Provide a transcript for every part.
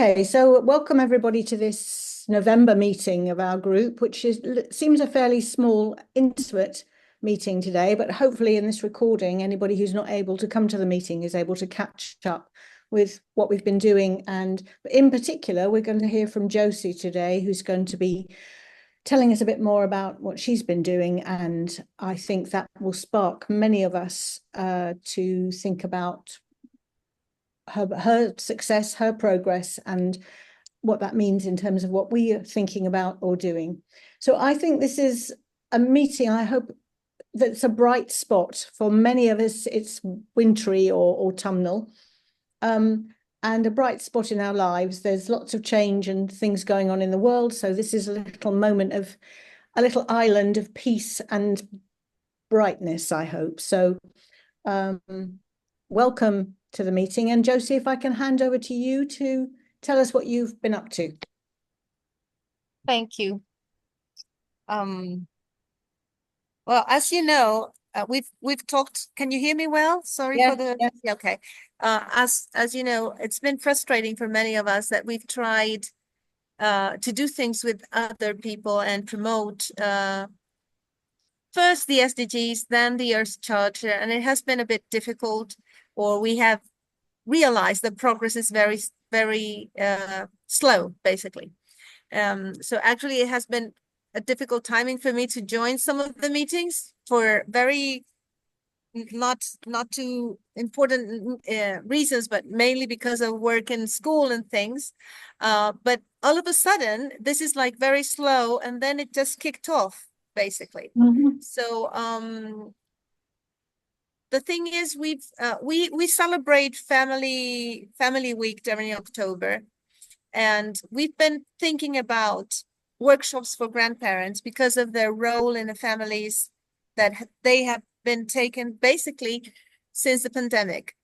Okay, so welcome everybody to this November meeting of our group, which seems a fairly small, intimate meeting today, but hopefully in this recording, anybody who's not able to come to the meeting is able to catch up with what we've been doing. And in particular, we're going to hear from Josie today, who's going to be telling us a bit more about what she's been doing. And I think that will spark many of us to think about her success, her progress, and what that means in terms of what we are thinking about or doing. So I think this is a meeting, I hope that's a bright spot. For many of us, it's wintry or autumnal, and a bright spot in our lives. There's lots of change and things going on in the world. So this is a little moment of a little island of peace and brightness, I hope. So welcome to the meeting. And Josie, if I can hand over to you to tell us what you've been up to. Thank you. Well, as you know, we've talked. Can you hear me well? Sorry Yeah, for the. yeah. Yeah, okay. As you know, it's been frustrating for many of us that we've tried to do things with other people and promote first the SDGs, then the Earth Charter, and it has been a bit difficult, or we have realized that progress is very, very slow, basically. So actually, it has been a difficult timing for me to join some of the meetings for very not too important reasons, but mainly because of work and school and things. But all of a sudden, this is like very slow, and then it just kicked off, basically. So the thing is, we celebrate family week during October, and we've been thinking about workshops for grandparents because of their role in the families that they have been taken basically since the pandemic.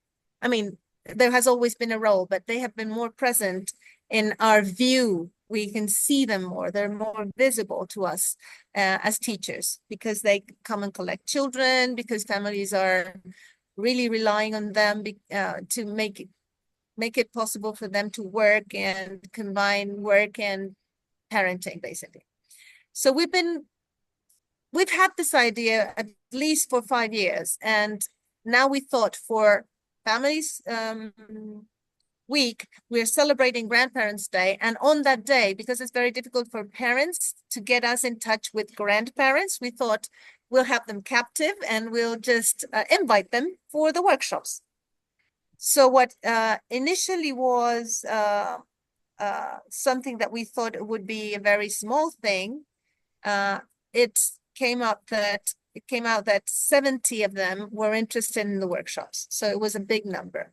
I mean, there has always been a role, but they have been more present in our view. We can see them more. They're more visible to us as teachers because they come and collect children, because families are really relying on them to make it possible for them to work and combine work and parenting, basically. So we've had this idea at least for 5 years, and now we thought for families week, we're celebrating Grandparents' Day, and on that day, because it's very difficult for parents to get us in touch with grandparents, we thought we'll have them captive and we'll just invite them for the workshops. So what initially was something that we thought it would be a very small thing, it came out that 70 of them were interested in the workshops. So it was a big number.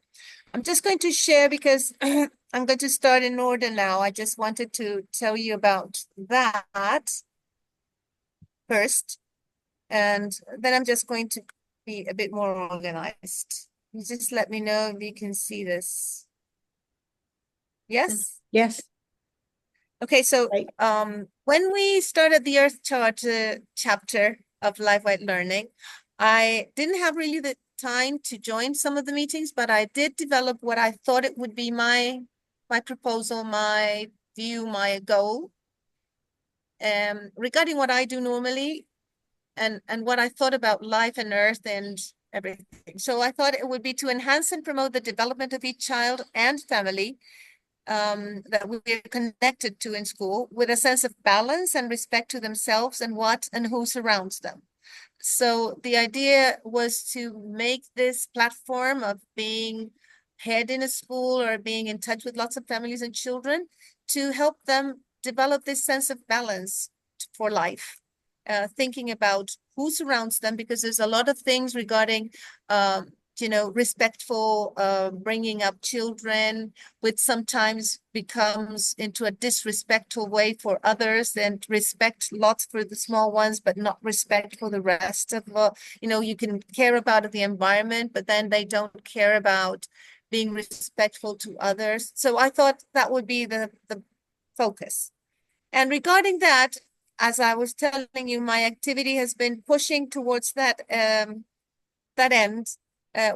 I'm just going to share because I'm going to start in order now. I just wanted to tell you about that first, and then I'm just going to be a bit more organized. You just let me know if you can see this. Yes? Yes. Okay, so when we started the Earth Charter chapter of Life-Wide Learning, I didn't have really the time to join some of the meetings, but I did develop what I thought it would be my proposal, my view, my goal regarding what I do normally and what I thought about life and Earth and everything. So I thought it would be to enhance and promote the development of each child and family that we're connected to in school with a sense of balance and respect to themselves and what and who surrounds them. So the idea was to make this platform of being head in a school or being in touch with lots of families and children to help them develop this sense of balance for life, thinking about who surrounds them, because there's a lot of things regarding respectful bringing up children, which sometimes becomes into a disrespectful way for others, and respect lots for the small ones, but not respect for the rest of, you can care about the environment, but then they don't care about being respectful to others. So I thought that would be the focus. And regarding that, as I was telling you, my activity has been pushing towards that end,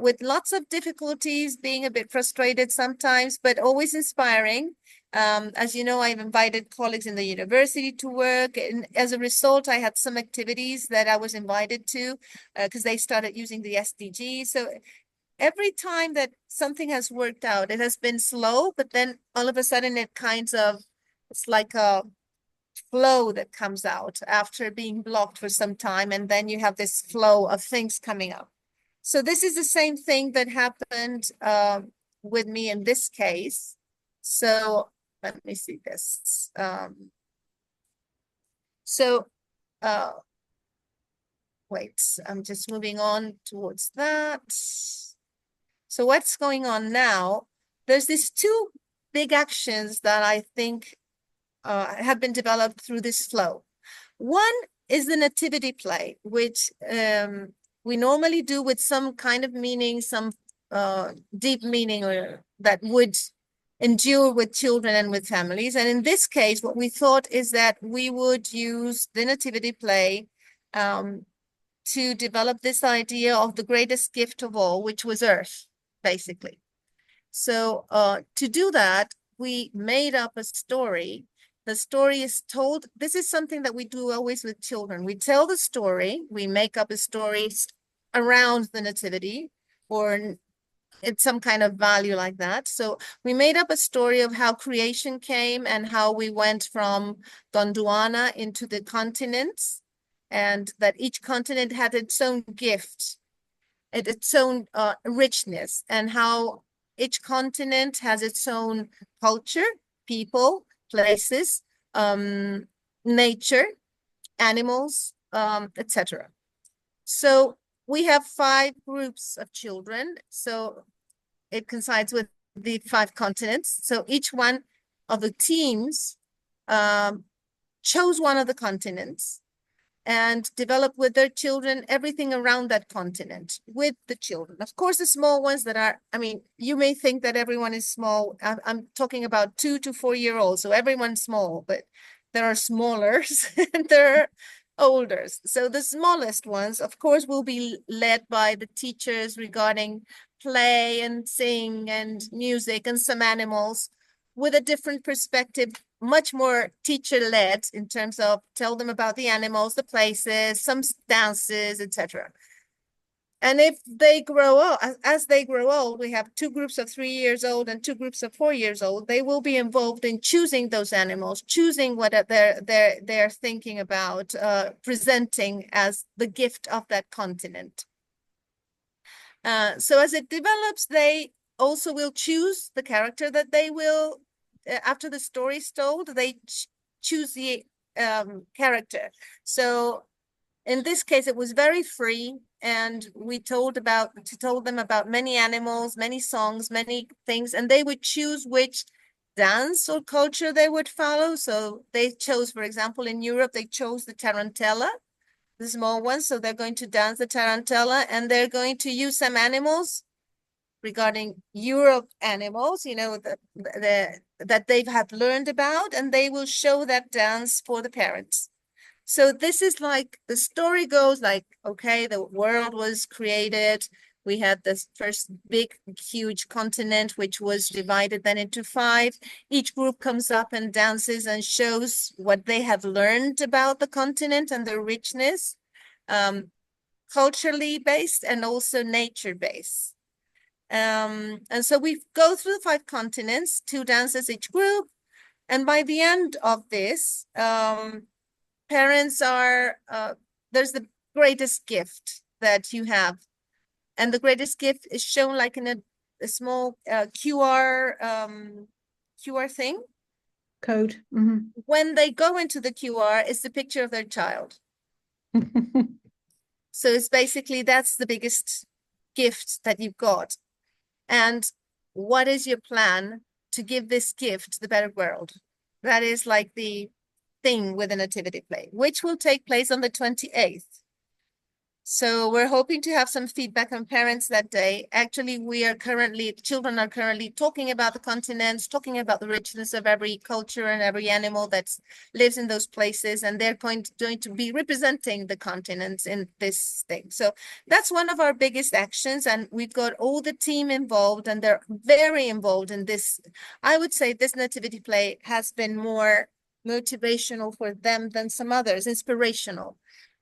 with lots of difficulties, being a bit frustrated sometimes, but always inspiring. As you know, I've invited colleagues in the university to work, and as a result, I had some activities that I was invited to because they started using the SDG. So every time that something has worked out, it has been slow, but then all of a sudden it's like a flow that comes out after being blocked for some time, and then you have this flow of things coming up. So this is the same thing that happened with me in this case. So let me see this. Wait, I'm just moving on towards that. So what's going on now? There's these two big actions that I think have been developed through this flow. One is the nativity play, which we normally do with some kind of meaning, some deep meaning or that would endure with children and with families. And in this case, what we thought is that we would use the nativity play to develop this idea of the greatest gift of all, which was Earth, basically. So to do that, we made up a story. The story is told. This is something that we do always with children. We tell the story, we make up a story around the nativity or it's some kind of value like that. So we made up a story of how creation came and how we went from Gondwana into the continents, and that each continent had its own gift, its own richness, and how each continent has its own culture, people, places, nature, animals, etc. So we have 5 groups of children. So it coincides with the 5 continents. So each one of the teams chose one of the continents and develop with their children everything around that continent with the children. Of course, the small ones that are, I mean, you may think that everyone is small. I'm talking about 2 to 4 year olds. So everyone's small, but there are smallers and there are olders. So the smallest ones, of course, will be led by the teachers regarding play and sing and music and some animals with a different perspective, much more teacher-led in terms of tell them about the animals, the places, some dances, etc. And if they grow up, as they grow old, we have 2 groups of 3 years old and 2 groups of 4 years old. They will be involved in choosing those animals, choosing what they're thinking about presenting as the gift of that continent. So as it develops, they also will choose the character that they will, after the story is told, they choose the character. So in this case, it was very free, and we told them about many animals, many songs, many things, and they would choose which dance or culture they would follow. So they chose, for example, in Europe, they chose the tarantella, the small ones. So they're going to dance the tarantella, and they're going to use some animals regarding Europe animals, you know, that they have learned about, and they will show that dance for the parents. So this is like, the story goes like, okay, the world was created. We had this first big, huge continent, which was divided then into 5. Each group comes up and dances and shows what they have learned about the continent and the richness, culturally based and also nature based. And so we go through the 5 continents, 2 dances each group. And by the end of this, parents are, there's the greatest gift that you have. And the greatest gift is shown like in a small QR thing. Code. Mm-hmm. When they go into the QR, it's the picture of their child. So it's basically, that's the biggest gift that you've got. And what is your plan to give this gift to the better world? That is like the thing with a nativity play, which will take place on the 28th. So we're hoping to have some feedback from parents that day. Actually, children are currently talking about the continents, talking about the richness of every culture and every animal that lives in those places. And they're going to be representing the continents in this thing. So that's one of our biggest actions. And we've got all the team involved, and they're very involved in this. I would say this nativity play has been more motivational for them than some others, inspirational.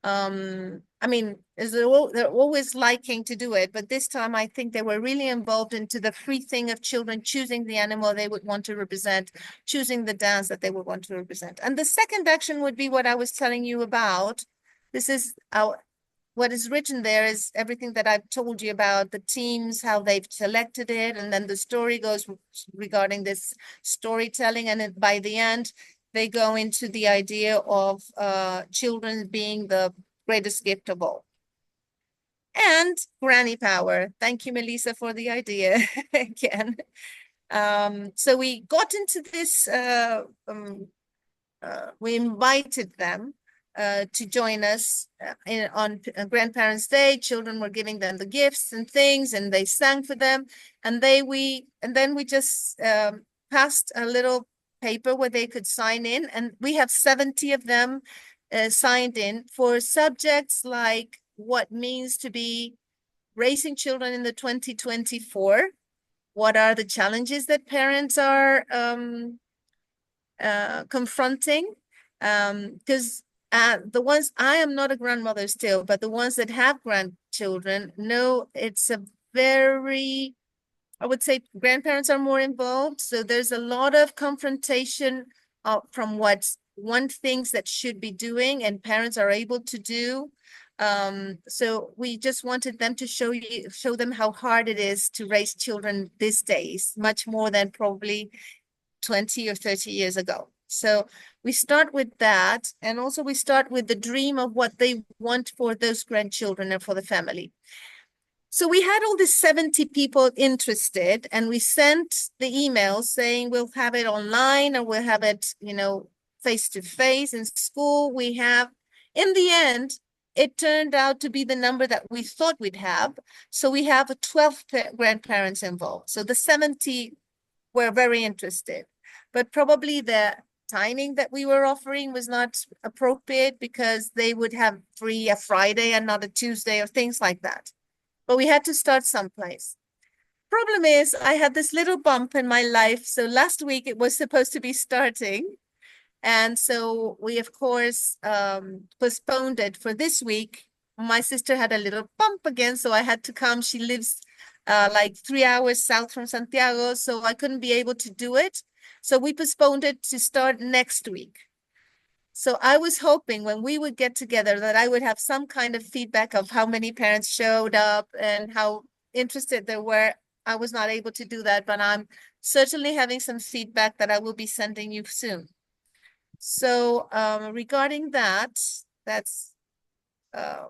I mean, they're always liking to do it, but this time I think they were really involved into the free thing of children choosing the animal they would want to represent, choosing the dance that they would want to represent. And the second action would be what I was telling you about. This is what is written there is everything that I've told you about the teams, how they've selected it, and then the story goes regarding this storytelling, and by the end, they go into the idea of children being the greatest gift of all. And granny power. Thank you, Melissa, for the idea again. So we got into this, we invited them to join us on Grandparents' Day. Children were giving them the gifts and things, and they sang for them. And then we just passed a little paper where they could sign in, and we have 70 of them signed in for subjects like what means to be raising children in the 2024. What are the challenges that parents are confronting? Because the ones, I am not a grandmother still, but the ones that have grandchildren know it's a very, I would say grandparents are more involved. So there's a lot of confrontation from what one thinks that should be doing and parents are able to do. So we just wanted them to show them how hard it is to raise children these days, much more than probably 20 or 30 years ago. So we start with that. And also we start with the dream of what they want for those grandchildren and for the family. So we had all these 70 people interested, and we sent the email saying we'll have it online or we'll have it, face to face in school. In the end, it turned out to be the number that we thought we'd have. So we have 12 grandparents involved. So the 70 were very interested, but probably the timing that we were offering was not appropriate because they would have free a Friday and not a Tuesday or things like that. But we had to start someplace. Problem is, I had this little bump in my life. So last week it was supposed to be starting. And so we, of course, postponed it for this week. My sister had a little bump again, so I had to come. She lives like 3 hours south from Santiago, so I couldn't be able to do it. So we postponed it to start next week. So I was hoping when we would get together that I would have some kind of feedback of how many parents showed up and how interested they were. I was not able to do that, but I'm certainly having some feedback that I will be sending you soon. So regarding that, that's the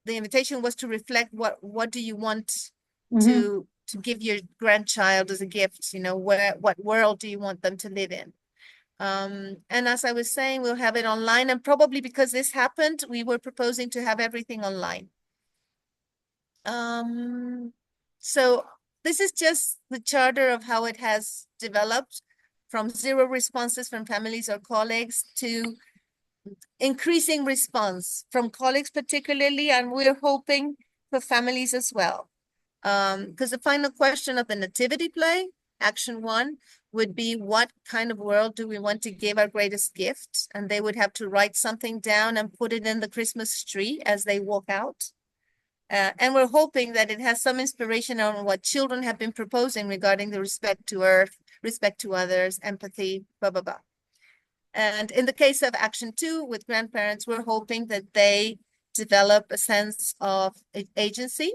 invitation was to reflect what do you want to give your grandchild as a gift, what world do you want them to live in? And as I was saying, we'll have it online, and probably because this happened, we were proposing to have everything online. So this is just the charter of how it has developed from 0 responses from families or colleagues to increasing response from colleagues particularly, and we're hoping for families as well. Because the final question of the nativity play, action 1, would be what kind of world do we want to give our greatest gift? And they would have to write something down and put it in the Christmas tree as they walk out. And we're hoping that it has some inspiration on what children have been proposing regarding the respect to earth, respect to others, empathy, blah, blah, blah. And in the case of action 2 with grandparents, we're hoping that they develop a sense of agency,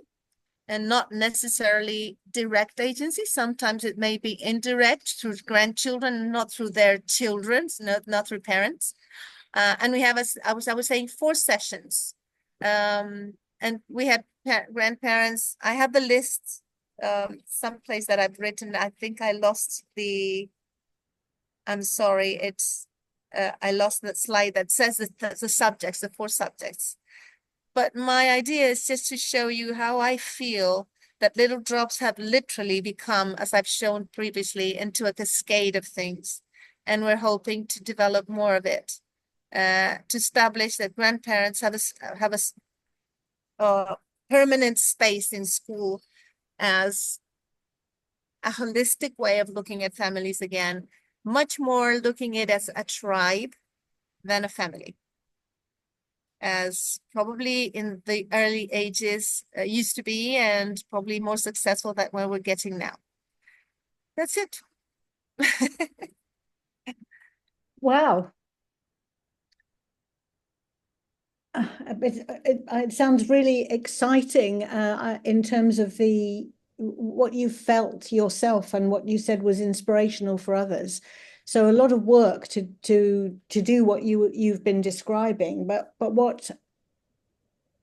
and not necessarily direct agency. Sometimes it may be indirect through grandchildren, not through their children, not through parents. And we have, I was saying, 4 sessions. And we had grandparents. I have the list someplace that I've written. I think I lost I'm sorry, I lost that slide that says the subjects, the 4 subjects. But my idea is just to show you how I feel that little drops have literally become, as I've shown previously, into a cascade of things. And we're hoping to develop more of it, to establish that grandparents have a permanent space in school as a holistic way of looking at families again, much more looking at it as a tribe than a family, as probably in the early ages used to be, and probably more successful than what we're getting now. That's it. Wow. It sounds really exciting in terms of what you felt yourself and what you said was inspirational for others. So a lot of work to do what you've been describing, but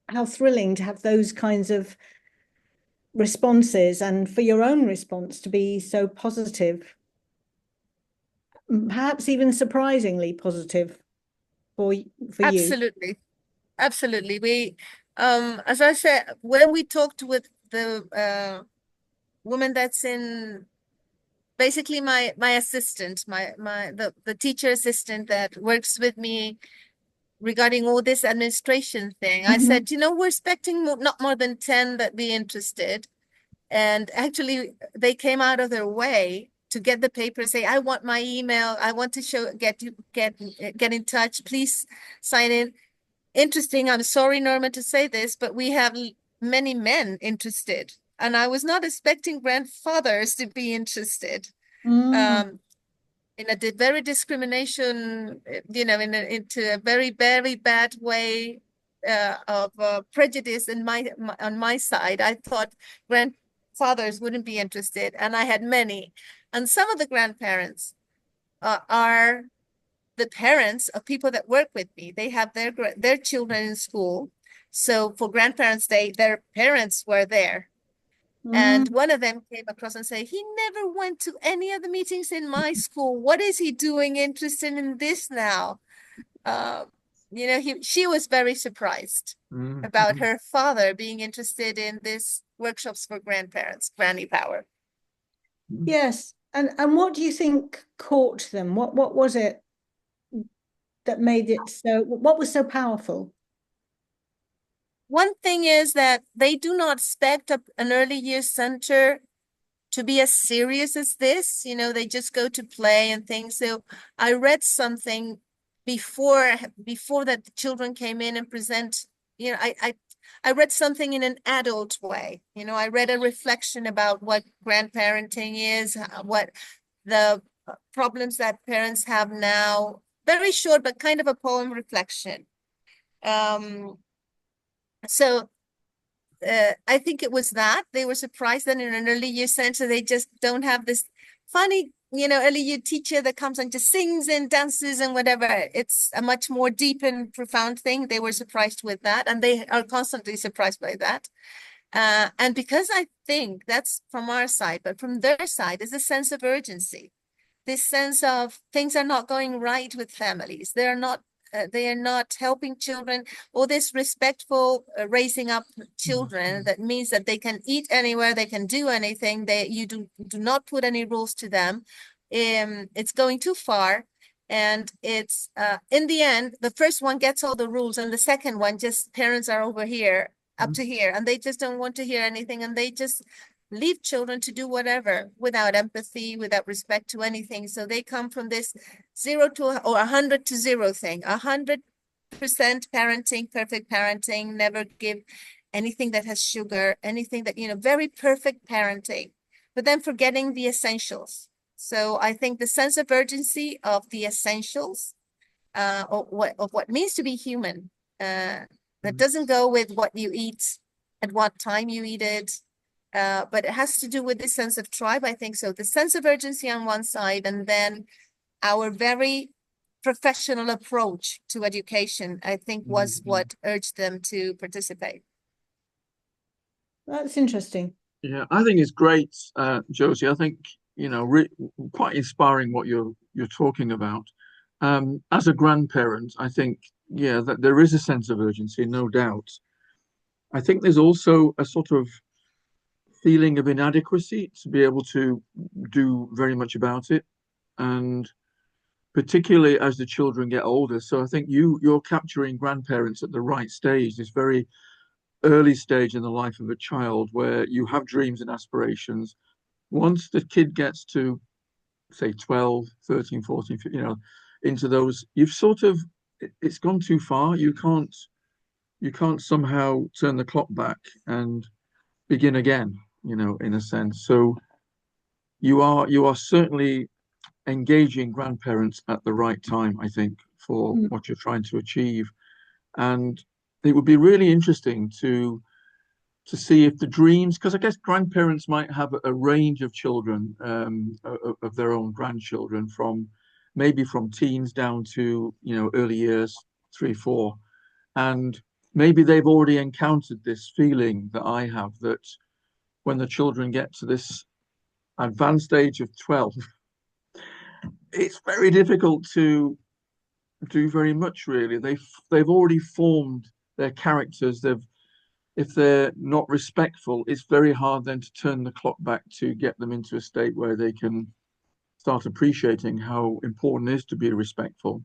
how thrilling to have those kinds of responses and for your own response to be so positive, perhaps even surprisingly positive for you. Absolutely. Absolutely. We, as I said, when we talked with the woman that's in basically my assistant, the teacher assistant that works with me regarding all this administration thing, I said, we're expecting not more than 10 that be interested. And actually, they came out of their way to get the paper, say, I want my email, I want to get in touch, please sign in. Interesting. I'm sorry, Norma, to say this, but we have many men interested, and I was not expecting grandfathers to be interested. In a very discrimination, into a very, very bad way of prejudice on my side. I thought grandfathers wouldn't be interested, and I had many. And some of the grandparents are the parents of people that work with me. They have their children in school. So for Grandparents' Day, their parents were there. And one of them came across and said, he never went to any of the meetings in my school. What is he doing interested in this now? She was very surprised about her father being interested in this workshops for grandparents, Granny Power. Yes. And what do you think caught them? What was it that made it so, what was so powerful? One thing is that they do not expect an early years center to be as serious as this. They just go to play and things. So I read something before that the children came in and present. I read something in an adult way. I read a reflection about what grandparenting is, what the problems that parents have now. Very short, but kind of a poem reflection. So I think it was that they were surprised that in an early year center, they just don't have this funny, early year teacher that comes and just sings and dances and whatever. It's a much more deep and profound thing. They were surprised with that, and they are constantly surprised by that. And because I think that's from our side, but from their side is a sense of urgency, this sense of things are not going right with families. They are not helping children, or this respectful raising up children that means that they can eat anywhere, they can do anything, you do not put any rules to them. It's going too far, and it's in the end the first one gets all the rules, and the second one just parents are over here up to here, and they just don't want to hear anything, and they just leave children to do whatever without empathy, without respect to anything. So they come from this 0 to or 100 to 0 thing, 100% parenting, perfect parenting, never give anything that has sugar, anything that, very perfect parenting, but then forgetting the essentials. So I think the sense of urgency of the essentials of what means to be human, that doesn't go with what you eat, at what time you eat it, but it has to do with this sense of tribe, I think. So the sense of urgency on one side, and then our very professional approach to education, I think, was what urged them to participate. That's interesting. Yeah, I think it's great, Josie. I think, quite inspiring what you're talking about. As a grandparent, I think, that there is a sense of urgency, no doubt. I think there's also a sort of feeling of inadequacy to be able to do very much about it, and particularly as the children get older. So I think you're capturing grandparents at the right stage, this very early stage in the life of a child where you have dreams and aspirations. Once the kid gets to say 12, 13, 14, into those, you've sort of, it's gone too far. You can't somehow turn the clock back and begin again, in a sense. So you are certainly engaging grandparents at the right time, I think, for what you're trying to achieve. And it would be really interesting to see if the dreams, because I guess grandparents might have a range of children, of their own grandchildren, from maybe from teens down to early years, 3, 4, and maybe they've already encountered this feeling that I have, that when the children get to this advanced age of 12, it's very difficult to do very much, really. They've already formed their characters. If they're not respectful, it's very hard then to turn the clock back to get them into a state where they can start appreciating how important it is to be respectful.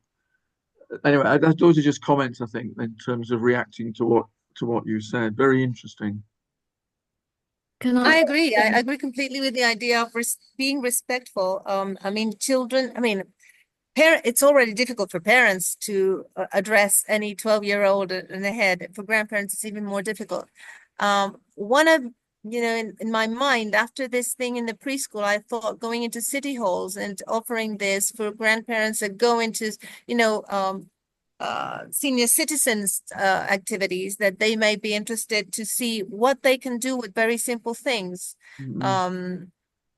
Anyway, those are just comments, I think, in terms of reacting to what you said. Very interesting. I agree. I agree completely with the idea of being respectful. I mean, children, I mean, it's already difficult for parents to address any 12-year-old in the head. For grandparents, it's even more difficult. One of, in my mind, after this thing in the preschool, I thought going into city halls and offering this for grandparents that go into, senior citizens activities, that they may be interested to see what they can do with very simple things.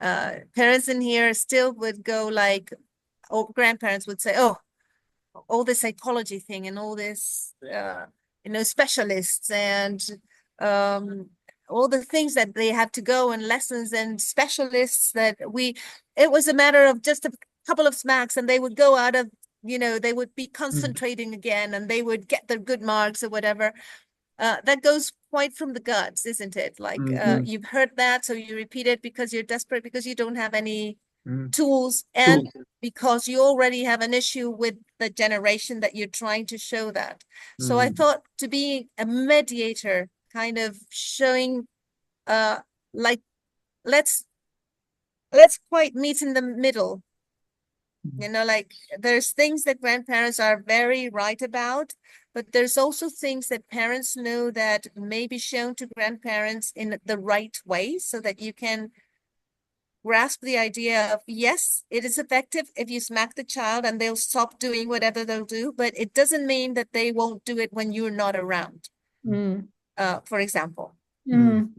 Parents in here still would go like, or grandparents would say, oh, all this psychology thing and all this, specialists and all the things that they have to go and lessons and specialists it was a matter of just a couple of smacks and they would go out of, they would be concentrating again and they would get their good marks or whatever. That goes quite from the guts, isn't it? Like you've heard that, so you repeat it because you're desperate, because you don't have any tools, and because you already have an issue with the generation that you're trying to show that. So I thought to be a mediator, kind of showing like let's quite meet in the middle. Like there's things that grandparents are very right about, but there's also things that parents know that may be shown to grandparents in the right way, so that you can grasp the idea of, yes, it is effective if you smack the child and they'll stop doing whatever they'll do, but it doesn't mean that they won't do it when you're not around, for example.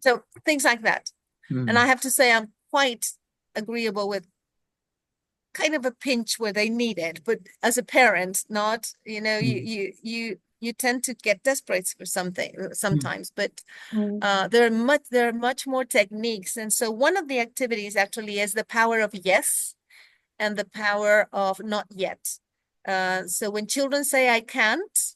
So things like that. And I have to say, I'm quite agreeable with kind of a pinch where they need it, but as a parent, not, you tend to get desperate for something sometimes, but there are much more techniques. And so one of the activities actually is the power of yes and the power of not yet. So when children say I can't,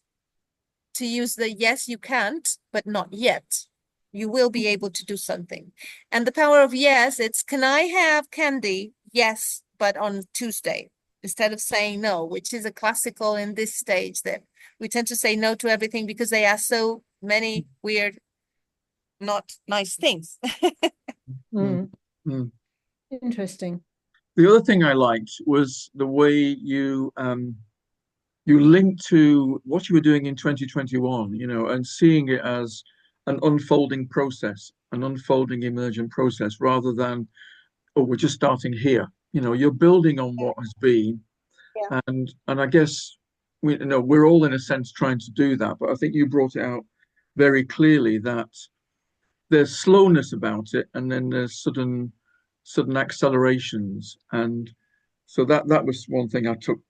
to use the yes, you can't, but not yet. You will be able to do something. And the power of yes, it's, can I have candy? Yes, but on Tuesday, instead of saying no, which is a classical in this stage, that we tend to say no to everything because they ask so many weird, not nice things. Interesting. The other thing I liked was the way you linked to what you were doing in 2021, and seeing it as an unfolding process, an unfolding emergent process, rather than, oh, we're just starting here. You're building on what has been. Yeah. And I guess we're all in a sense trying to do that, but I think you brought it out very clearly that there's slowness about it, and then there's sudden accelerations. And so that was one thing I took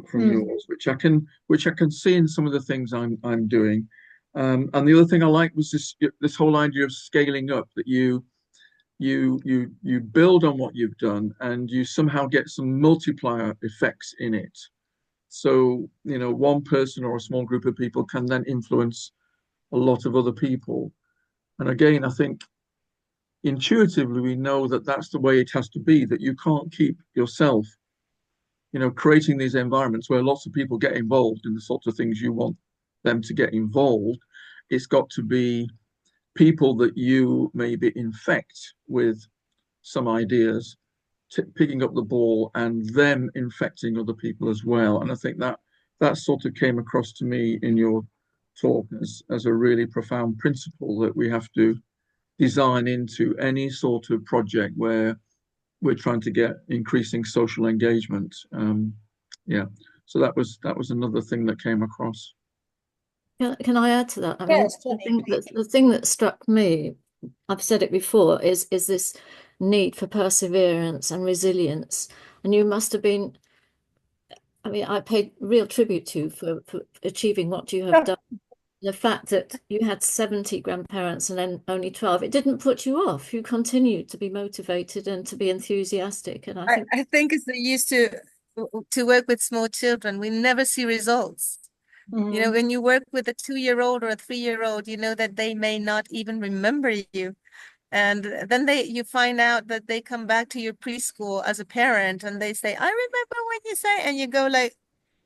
from yours, which I can see in some of the things I'm doing. And the other thing I like was this whole idea of scaling up, that you build on what you've done and you somehow get some multiplier effects in it. So, one person or a small group of people can then influence a lot of other people. And again, I think intuitively we know that that's the way it has to be, that you can't keep yourself, creating these environments where lots of people get involved in the sorts of things you want them to get involved. It's got to be people that you maybe infect with some ideas, picking up the ball and them infecting other people as well. And I think that sort of came across to me in your talk as a really profound principle that we have to design into any sort of project where we're trying to get increasing social engagement. Yeah, so that was another thing that came across. Can I add to that? I mean, Yes, Jenny. the thing that struck me, I've said it before, is this need for perseverance and resilience. And you must have been, I mean, I paid real tribute to you for achieving what you have done. The fact that you had 70 grandparents and then only 12, it didn't put you off. You continued to be motivated and to be enthusiastic. And I think it's the used to work with small children, we never see results. You know, when you work with a 2-year-old or a 3-year-old, you know that they may not even remember you. And then you find out that they come back to your preschool as a parent and they say, I remember what you say. And you go like,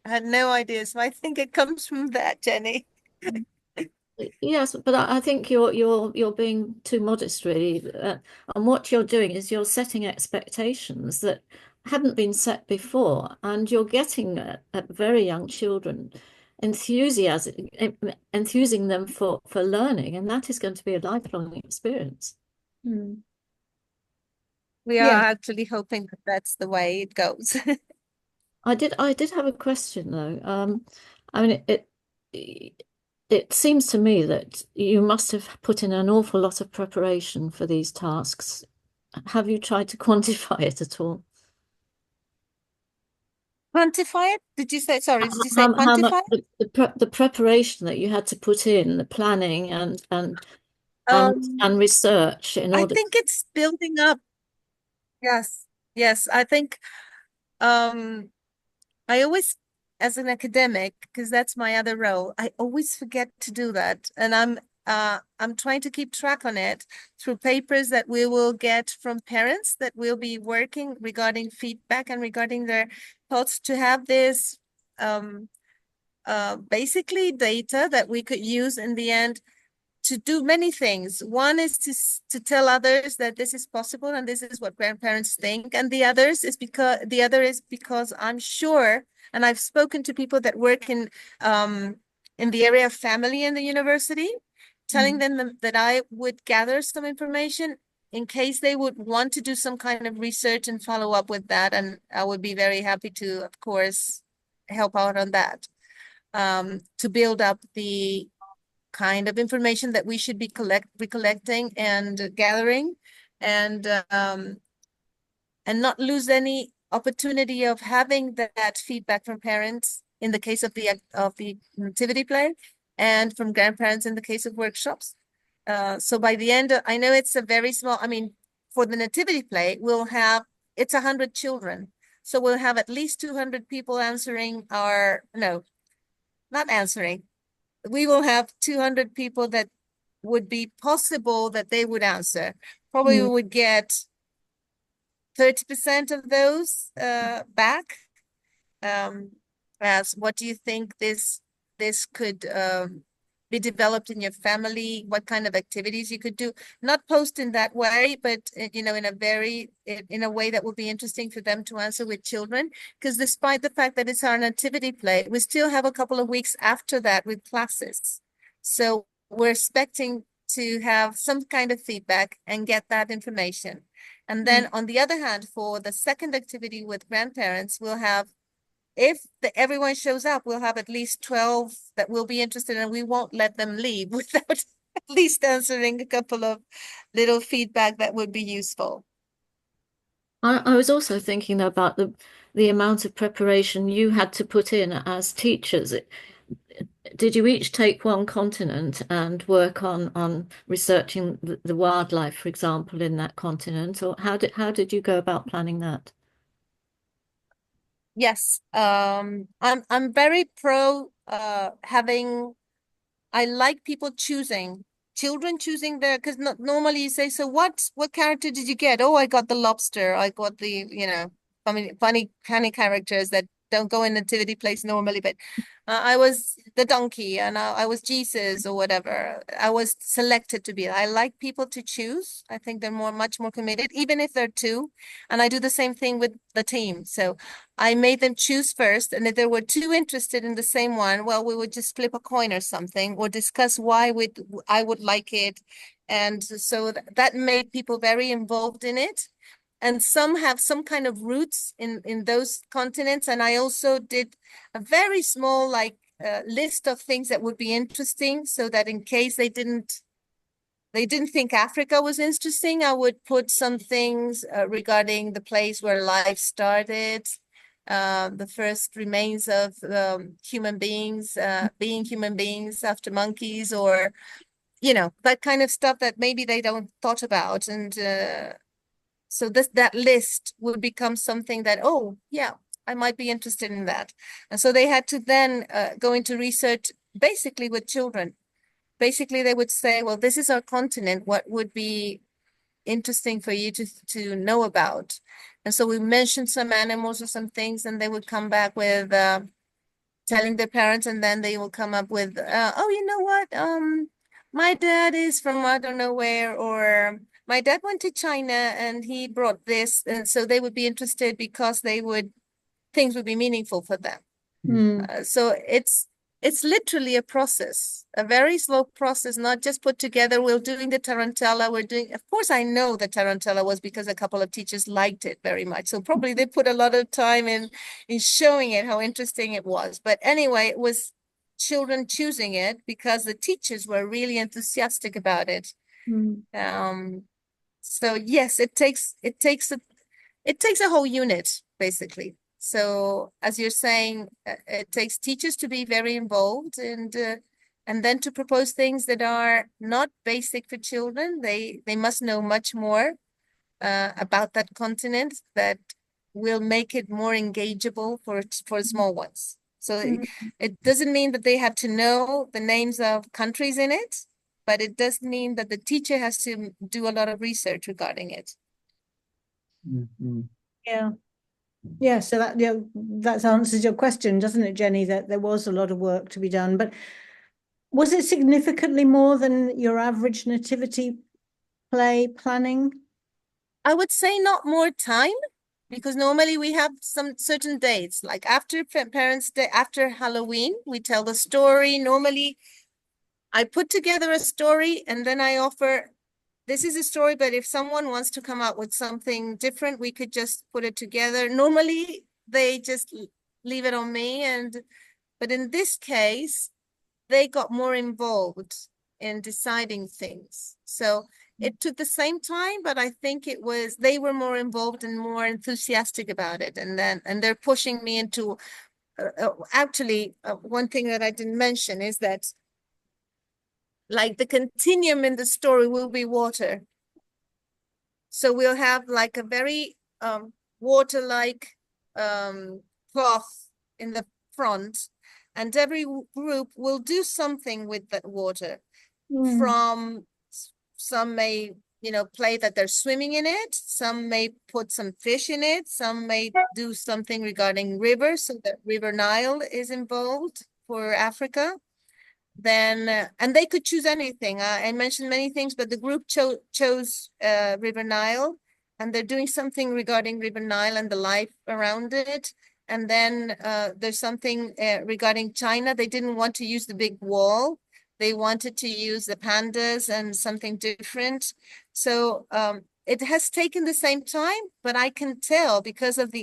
I had no idea. So I think it comes from that, Jenny. Yes, but I think you're being too modest, really. And what you're doing is you're setting expectations that haven't been set before, and you're getting at very young children enthusing them for learning, and that is going to be a lifelong experience. Mm. We are actually hoping that that's the way it goes. I did have a question though. I mean, it seems to me that you must have put in an awful lot of preparation for these tasks. Have you tried to quantify it at all? Quantify it? Did you say, sorry, did you say How much quantify? the preparation that you had to put in, the planning and research in I order think it's building up. Yes, yes. I think I always, as an academic, because that's my other role, I always forget to do that. And I'm trying to keep track on it through papers that we will get from parents that will be working regarding feedback and regarding their thoughts, to have this basically data that we could use in the end to do many things. One is to tell others that this is possible and this is what grandparents think, and the other is because I'm sure, and I've spoken to people that work in the area of family in the university, telling them that I would gather some information in case they would want to do some kind of research and follow up with that, and I would be very happy to, of course, help out on that, to build up the kind of information that we should be recollecting and gathering, and not lose any opportunity of having that feedback from parents in the case of the nativity play, and from grandparents in the case of workshops. So by the end, I know it's a very small, I mean, for the nativity play, it's 100 children. So we'll have at least 200 people answering no, not answering. We will have 200 people that would be possible that they would answer. Probably we would get 30% of those back. As what do you think this could be developed in your family? What kind of activities you could do? Not post in that way, but in a way that would be interesting for them to answer with children. Because despite the fact that it's our nativity play, we still have a couple of weeks after that with classes. So we're expecting to have some kind of feedback and get that information. And then on the other hand, for the second activity with grandparents, we'll have, if everyone shows up, we'll have at least 12 that will be interested, and we won't let them leave without at least answering a couple of little feedback that would be useful. I was also thinking about the amount of preparation you had to put in as teachers. Did you each take one continent and work on researching the wildlife, for example, in that continent, or how did you go about planning that? Yes, I'm very pro having. I like people choosing, children choosing their, because normally you say, so what character did you get? Oh, I got the lobster. I got the, funny characters that don't go in nativity place normally, but I was the donkey and I was Jesus or whatever. I was selected to be. I like people to choose. I think they're much more committed, even if they're two. And I do the same thing with the team. So I made them choose first. And if they were too interested in the same one, well, we would just flip a coin or something or discuss why I would like it. And so that made people very involved in it. And some have some kind of roots in those continents. And I also did a very small list of things that would be interesting, so that in case they didn't think Africa was interesting, I would put some things regarding the place where life started, the first remains of human beings being human beings after monkeys, or that kind of stuff that maybe they don't thought about. And so that list would become something that, oh, yeah, I might be interested in that. And so they had to then go into research basically with children. Basically, they would say, well, this is our continent. What would be interesting for you to know about? And so we mentioned some animals or some things, and they would come back with telling their parents, and then they will come up with, oh, you know what? My dad is from I don't know where, or my dad went to China and he brought this. And so they would be interested because things would be meaningful for them. So it's literally a process, a very slow process, not just put together. We're doing the Tarantella. Of course, I know the Tarantella was because a couple of teachers liked it very much. So probably they put a lot of time in showing it, how interesting it was. But anyway, it was children choosing it because the teachers were really enthusiastic about it. So yes, it takes a whole unit, basically. So as you're saying, it takes teachers to be very involved, and then to propose things that are not basic for children. They must know much more about that continent that will make it more engageable for small ones. So it doesn't mean that they have to know the names of countries in it, but it does mean that the teacher has to do a lot of research regarding it. Yeah, so that answers your question, doesn't it, Jenny, that there was a lot of work to be done. But was it significantly more than your average nativity play planning? I would say not more time, because normally we have some certain dates, like after Parents' Day, after Halloween, we tell the story. Normally, I put together a story and then I offer, this is a story, but if someone wants to come up with something different, we could just put it together. Normally, they just leave it on me. But in this case, they got more involved in deciding things. So it took the same time, but I think they were more involved and more enthusiastic about it. And they're pushing me into, actually, one thing that I didn't mention is that like the continuum in the story will be water. So we'll have like a very water-like cloth in the front, and every group will do something with that water. From some may, play that they're swimming in it. Some may put some fish in it. Some may do something regarding rivers, so that River Nile is involved for Africa. Then, and they could choose anything. I mentioned many things, but the group chose River Nile, and they're doing something regarding River Nile and the life around it. And then there's something regarding China. They didn't want to use the big wall. They wanted to use the pandas and something different. So it has taken the same time, but I can tell because of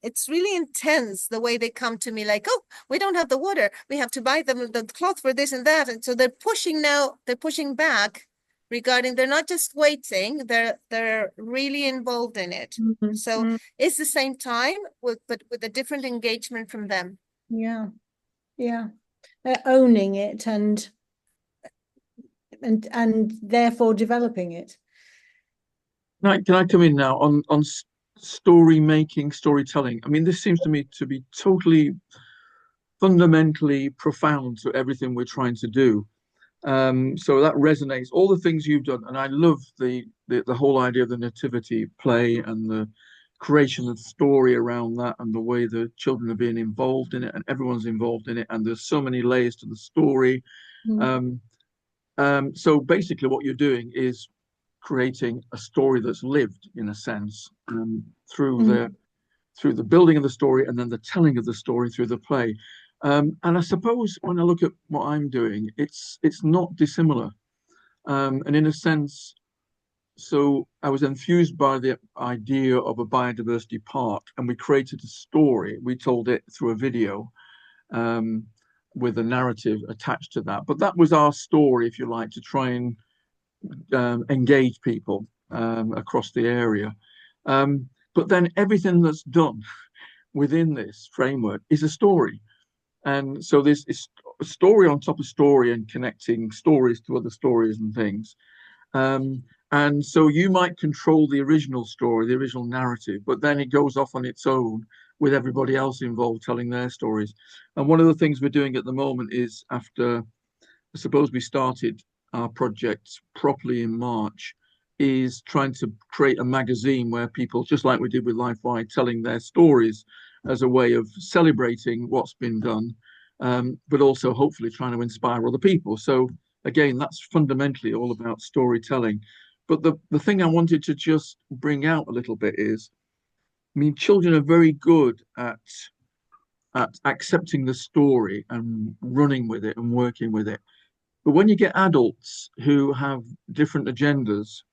it's really intense the way they come to me like, oh, we don't have the water. We have to buy them the cloth for this and that. And so they're pushing back regarding, they're not just waiting, they're really involved in it. So it's the same time, but with a different engagement from them. Yeah. They're owning it and therefore developing it. Can I come in now on story making, storytelling? I mean, this seems to me to be totally fundamentally profound to everything we're trying to do. So that resonates, all the things you've done, and I love the whole idea of the nativity play and the creation of story around that, and the way the children are being involved in it, and everyone's involved in it, and there's so many layers to the story. So basically what you're doing is creating a story that's lived, in a sense, through the building of the story, and then the telling of the story through the play. And I suppose when I look at what I'm doing, it's not dissimilar. And in a sense, so I was enthused by the idea of a biodiversity park, and we created a story. We told it through a video, with a narrative attached to that. But that was our story, if you like, to try and engage people across the area. But then everything that's done within this framework is a story. And so there's a story on top of story, and connecting stories to other stories and things. And so you might control the original story, the original narrative, but then it goes off on its own with everybody else involved telling their stories. And one of the things we're doing at the moment is, after, I suppose we started our project properly in March, is trying to create a magazine where people, just like we did with LifeWide, telling their stories as a way of celebrating what's been done, but also hopefully trying to inspire other people. So again, that's fundamentally all about storytelling. But the thing I wanted to just bring out a little bit is, I mean, children are very good at accepting the story and running with it and working with it. But when you get adults who have different agendas,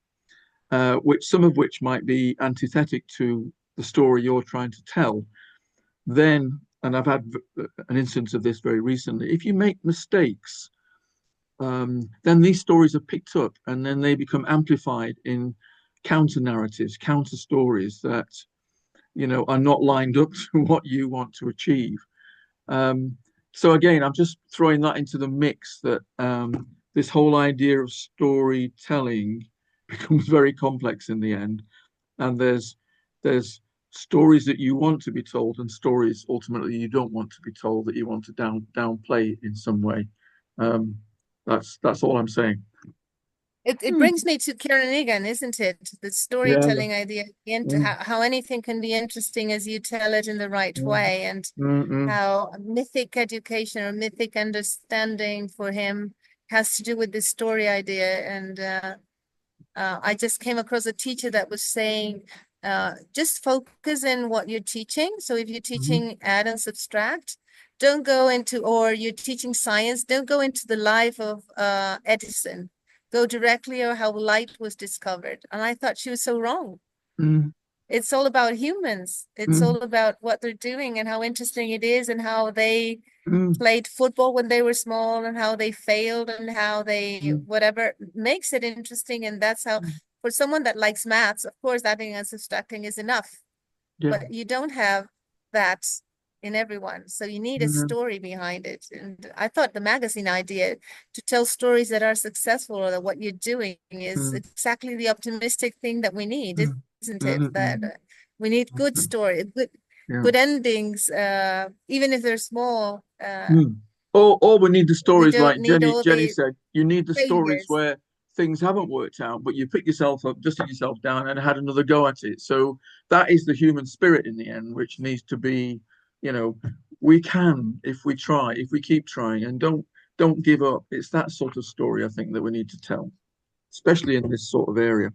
which some of which might be antithetic to the story you're trying to tell, then, and I've had an instance of this very recently, if you make mistakes, then these stories are picked up, and then they become amplified in counter narratives, counter stories that, you know, are not lined up to what you want to achieve. So again, I'm just throwing that into the mix, that this whole idea of storytelling becomes very complex in the end, and there's stories that you want to be told, and stories ultimately you don't want to be told, that you want to downplay in some way. That's all I'm saying. It brings me to Karen Egan, isn't it? The storytelling idea, how anything can be interesting as you tell it in the right way, and how mythic education or mythic understanding for him has to do with this story idea. And I just came across a teacher that was saying, just focus in what you're teaching. So if you're teaching add and subtract, don't go into, or you're teaching science, don't go into the life of Edison. Go directly or how light was discovered. And I thought she was so wrong. It's all about humans. It's all about what they're doing and how interesting it is, and how they played football when they were small, and how they failed, and how they whatever makes it interesting. And that's how, for someone that likes maths, of course, adding and subtracting is enough. But you don't have that in everyone, so you need a story behind it. And I thought the magazine idea to tell stories that are successful, or that what you're doing is exactly the optimistic thing that we need, isn't it? That we need good story, good endings, even if they're small. Or we need the stories like Jenny said. You need the stories failures where things haven't worked out, but you pick yourself up, dusted yourself down, and had another go at it. So that is the human spirit in the end, which needs to be, you know, we can, if we try, if we keep trying, and don't give up. It's that sort of story, I think, that we need to tell, especially in this sort of area.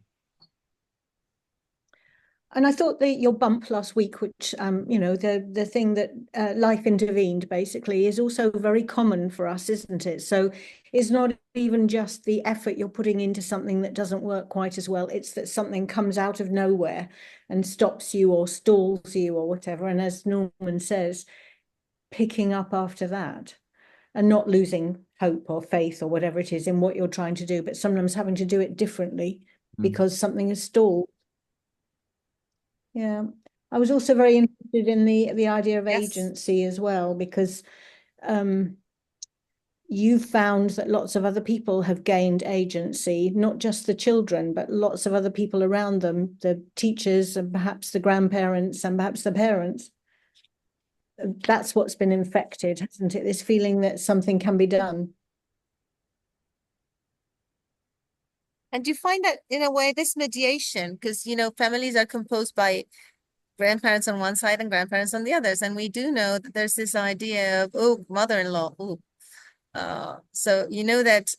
And I thought that your bump last week, which, you know, the thing that life intervened basically, is also very common for us, isn't it? So it's not even just the effort you're putting into something that doesn't work quite as well. It's that something comes out of nowhere and stops you or stalls you or whatever. And as Norman says, picking up after that and not losing hope or faith or whatever it is in what you're trying to do, but sometimes having to do it differently because something is stalled. Yeah, I was also very interested in the idea of agency as well, because you found that lots of other people have gained agency, not just the children, but lots of other people around them, the teachers and perhaps the grandparents and perhaps the parents. that's what's been infected, hasn't it? This feeling that something can be done. And you find that in a way, this mediation, because, you know, families are composed by grandparents on one side and grandparents on the others. And we do know that there's this idea of, oh, mother-in-law, oh. So you know that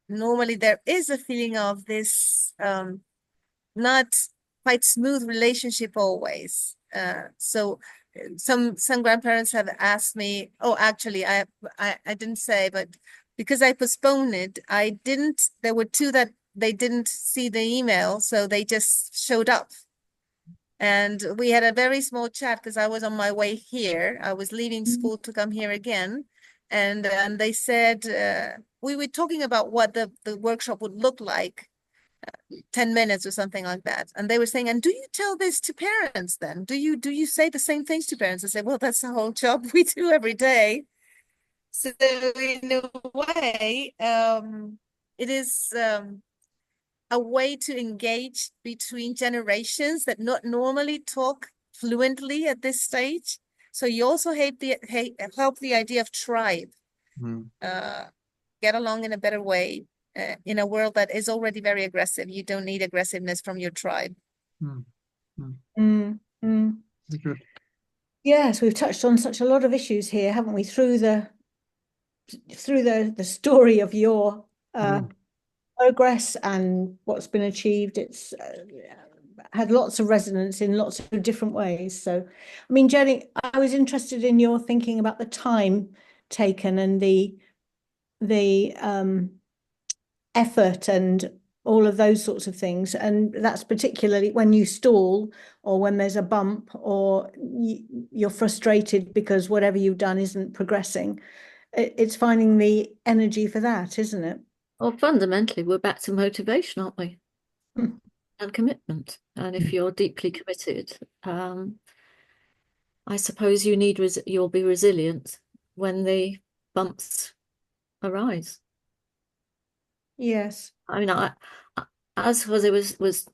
normally there is a feeling of this not quite smooth relationship always. So some grandparents have asked me, oh, actually, I didn't say, but because I postponed it, there were two that they didn't see the email, so they just showed up. And we had a very small chat because I was on my way here. I was leaving school to come here again. And they said, we were talking about what the workshop would look like, 10 minutes or something like that. And they were saying, and do you tell this to parents then? Do you say the same things to parents? I said, well, that's the whole job we do every day. So in a way, it is a way to engage between generations that not normally talk fluently at this stage. So you also help the idea of tribe, get along in a better way in a world that is already very aggressive. You don't need aggressiveness from your tribe. Good. Yes, we've touched on such a lot of issues here, haven't we? Through the story of your progress and what's been achieved. It's had lots of resonance in lots of different ways. So, I mean, Jenny, I was interested in your thinking about the time taken and the effort and all of those sorts of things. And that's particularly when you stall or when there's a bump or you're frustrated because whatever you've done isn't progressing. It's finding the energy for that, isn't it? Well, fundamentally, we're back to motivation, aren't we? And commitment. And if you're deeply committed, I suppose you'll be resilient when the bumps arise. Yes. I mean, as Jose was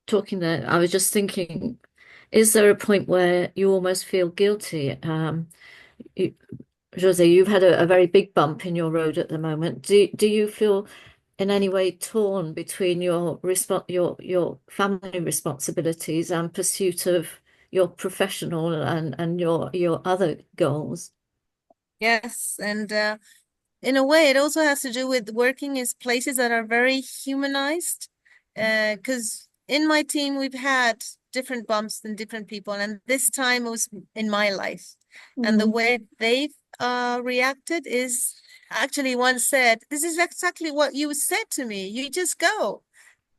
talking there, I was just thinking, is there a point where you almost feel guilty? Jose, you've had a very big bump in your road at the moment. Do you feel in any way torn between your family responsibilities and pursuit of your professional and your other goals? Yes, and in a way, it also has to do with working in places that are very humanized. Because in my team, we've had different bumps and different people, and this time it was in my life. And the way they've reacted is actually one said, this is exactly what you said to me. You just go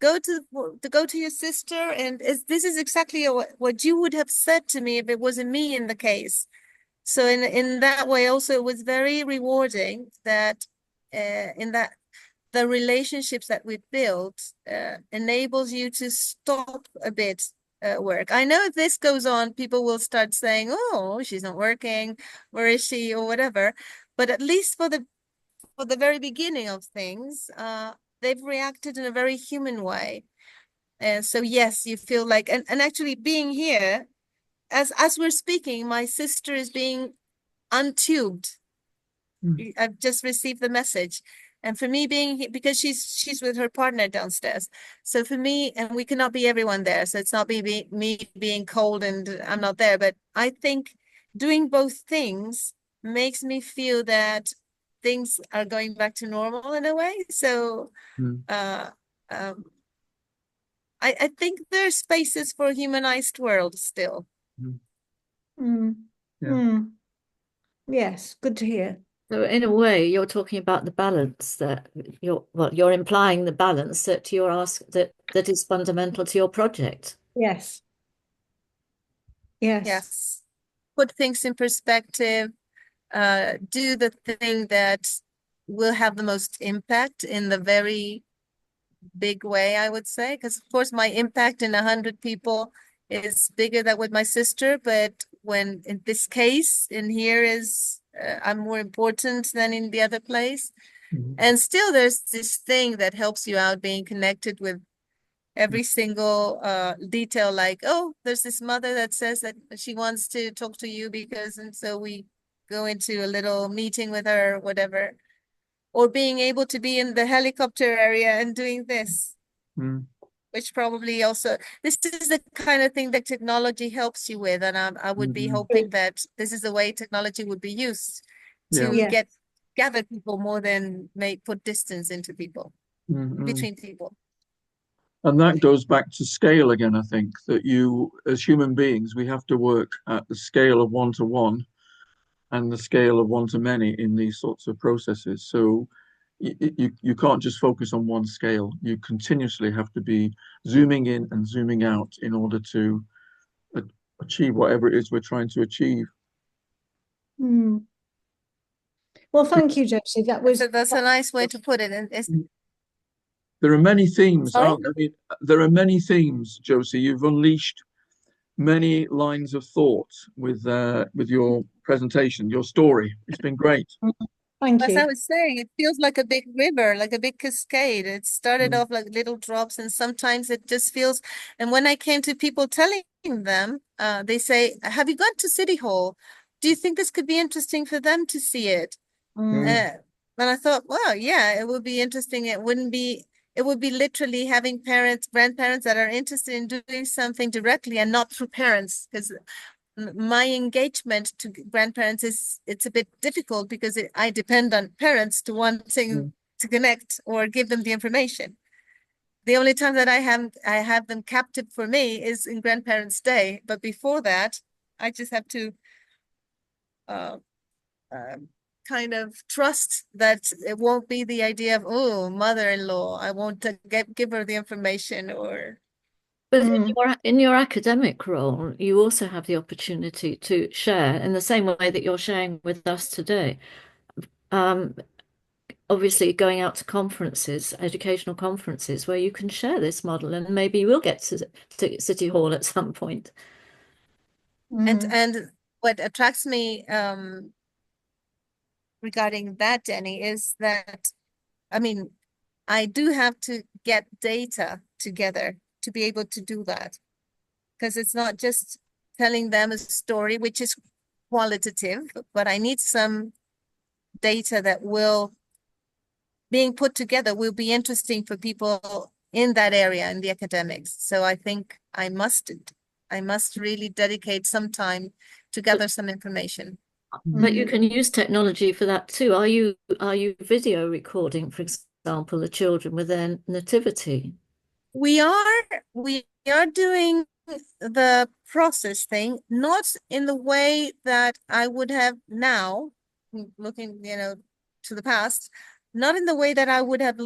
to your sister, and this is exactly what you would have said to me if it wasn't me in the case. So in that way also it was very rewarding that in that the relationships that we built enables you to stop a bit work. I know if this goes on, people will start saying, oh, she's not working, where is she, or whatever. But at least for the very beginning of things, they've reacted in a very human way. And so yes, you feel like, and actually being here, as we're speaking, my sister is being untubed. I've just received the message. And for me being here, because she's with her partner downstairs. So for me, and we cannot be everyone there. So it's not me being cold and I'm not there. But I think doing both things makes me feel that things are going back to normal in a way. So I think there are spaces for a humanized world still. Yes, good to hear. So in a way, you're talking about the balance that you're implying the balance that that is fundamental to your project. Yes. Yes. Put things in perspective, do the thing that will have the most impact in the very big way, I would say, because of course my impact in 100 people is bigger than with my sister, but when in this case in here is I'm more important than in the other place. And still there's this thing that helps you out, being connected with every single detail, like, oh, there's this mother that says that she wants to talk to you because, and so we go into a little meeting with her, whatever. Or being able to be in the helicopter area and doing this, which probably also, this is the kind of thing that technology helps you with. And I would be hoping that this is the way technology would be used to Yeah. gather people more than put distance into people, between people. And that goes back to scale again, I think, that you, as human beings, we have to work at the scale of one to one and the scale of one to many in these sorts of processes. So you can't just focus on one scale. You continuously have to be zooming in and zooming out in order to achieve whatever it is we're trying to achieve. Well, thank you, Josie. That's a nice way to put it. And there are many themes. Sorry? I mean, there are many themes, Josie. You've unleashed many lines of thought with your presentation, your story. It's been great. Thank As you. I was saying, it feels like a big river, like a big cascade. It started off like little drops, and sometimes it just feels. And when I came to people telling them, they say, "Have you gone to City Hall? Do you think this could be interesting for them to see it?" And I thought, well, yeah, it would be interesting. It would be literally having grandparents that are interested in doing something directly and not through parents, because my engagement to grandparents it's a bit difficult because I depend on parents to wanting to connect or give them the information. The only time that I have them captive for me is in Grandparents' Day, but before that, I just have to kind of trust that it won't be the idea of, oh, mother-in-law, I won't give her the information. Or But in your academic role, you also have the opportunity to share in the same way that you're sharing with us today. Obviously, going out to conferences, educational conferences, where you can share this model, and maybe you will get to City Hall at some point. And what attracts me regarding that, Jenny, is that, I mean, I do have to get data together to be able to do that, because it's not just telling them a story, which is qualitative, but I need some data that being put together will be interesting for people in that area, in the academics. So I think I must really dedicate some time to gather some information. But you can use technology for that too. Are you video recording, for example, the children with their nativity? We are doing the process thing, not in the way that I would have now, looking, to the past, not in the way that I would have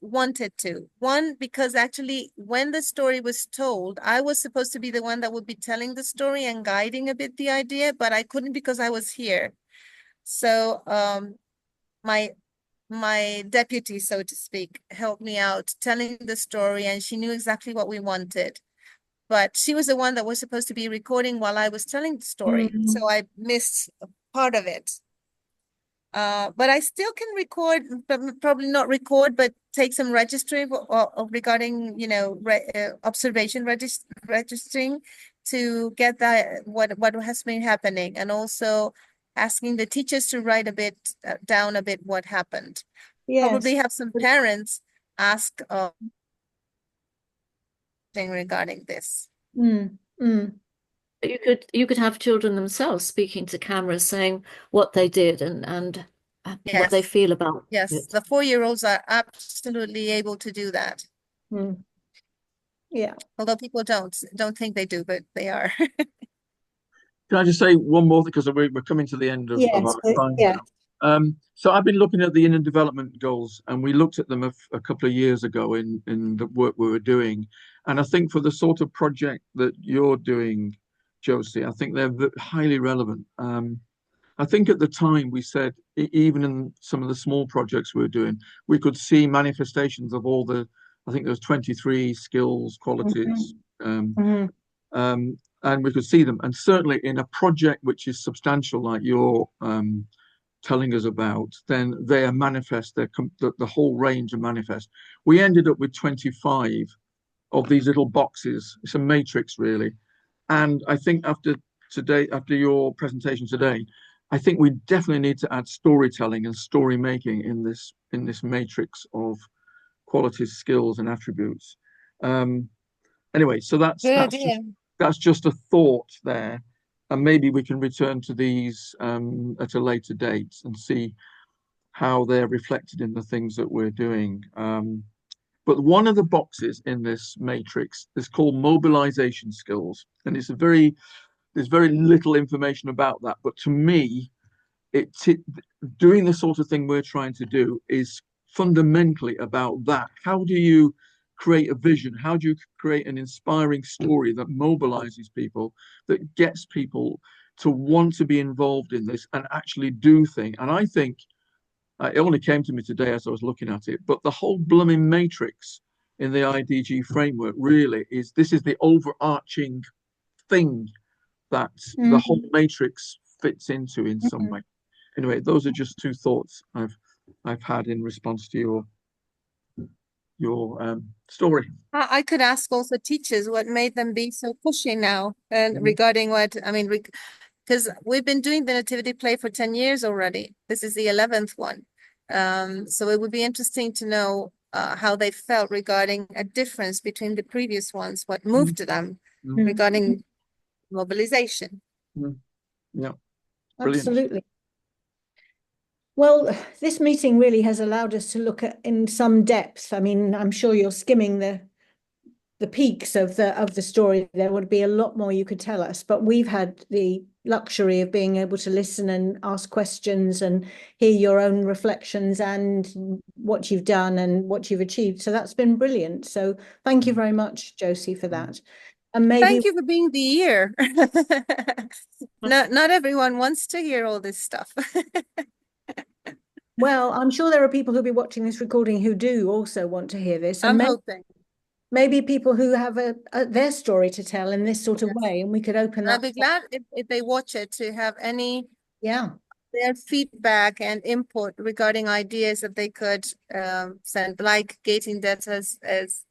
wanted to. One, because actually when the story was told, I was supposed to be the one that would be telling the story and guiding a bit the idea, but I couldn't because I was here. So my deputy, so to speak, helped me out telling the story, and she knew exactly what we wanted. But she was the one that was supposed to be recording while I was telling the story. So I missed a part of it. But I still can record, probably not record, but take some registry regarding, observation registering to get that what has been happening, and also asking the teachers to write down a bit what happened. Yes. Probably have some parents ask regarding this. But you could have children themselves speaking to cameras, saying what they did and Yes. what they feel about Yes, it. the 4-year-olds are absolutely able to do that. Yeah. Although people don't think they do, but they are. Can I just say one more thing, because we're coming to the end of our time now. So I've been looking at the Inner Development Goals, and we looked at them a couple of years ago in the work we were doing. And I think for the sort of project that you're doing, Josie, I think they're highly relevant. I think at the time we said, even in some of the small projects we were doing, we could see manifestations of all I think there was 23 skills, qualities, and we could see them. And certainly in a project which is substantial, like you're telling us about, then they are manifest. The whole range of manifest. We ended up with 25 of these little boxes. It's a matrix, really. And I think after your presentation today, I think we definitely need to add storytelling and story making in this matrix of qualities, skills, and attributes. Anyway, so that's just a thought there, and maybe we can return to these at a later date and see how they're reflected in the things that we're doing. But one of the boxes in this matrix is called mobilization skills, and there's very little information about that. But to me, doing the sort of thing we're trying to do is fundamentally about that. How do you create a vision? How do you create an inspiring story that mobilizes people, that gets people to want to be involved in this and actually do things? And I think it only came to me today as I was looking at it, but the whole blooming matrix in the IDG framework really is the overarching thing that the whole matrix fits into in some way. Anyway, those are just two thoughts I've had in response to your story. I could ask also teachers what made them be so pushy now, and regarding what I mean, because we've been doing the nativity play for 10 years already. This is the 11th one. So it would be interesting to know how they felt regarding a difference between the previous ones, what moved them regarding mobilization. Yeah, brilliant. Absolutely. Well, this meeting really has allowed us to look at in some depth. I mean, I'm sure you're skimming the peaks of the story. There would be a lot more you could tell us, but we've had the luxury of being able to listen and ask questions and hear your own reflections and what you've done and what you've achieved. So that's been brilliant. So thank you very much, Josie, for that. And maybe Thank you for being the ear. Not everyone wants to hear all this stuff. well, I'm sure there are people who'll be watching this recording who do also want to hear this. And I'm hoping. maybe people who have their story to tell in this sort of way, and we could open I'd that. be glad if they watch it to have any their feedback and input regarding ideas that they could send, like gating debts as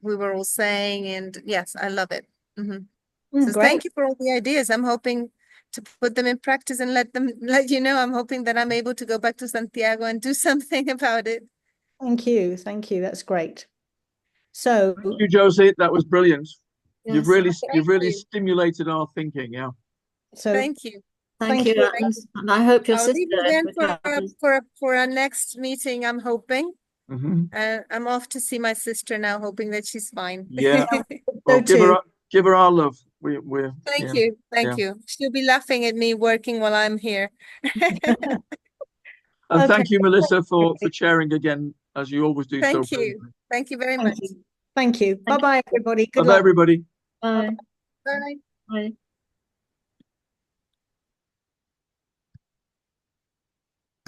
we were all saying. And yes, I love it. So thank you for all the ideas. I'm hoping to put them in practice and let you know. I'm hoping that I'm able to go back to Santiago and do something about it. Thank you. That's great. So thank you, Josie. That was brilliant. Yes. You've really stimulated our thinking. Yeah. So thank you. Thank you. And I hope your I'll sister leave you then for our next meeting, I'm hoping. I'm off to see my sister now, hoping that she's fine. Yeah. Well, give her our love. Thank you. She'll be laughing at me working while I'm here. And thank you, Melissa, for sharing again, as you always do. Thank you. Thank you very much. Thank you. Bye-bye, everybody. Good luck. Bye, everybody. Bye. Bye. Bye.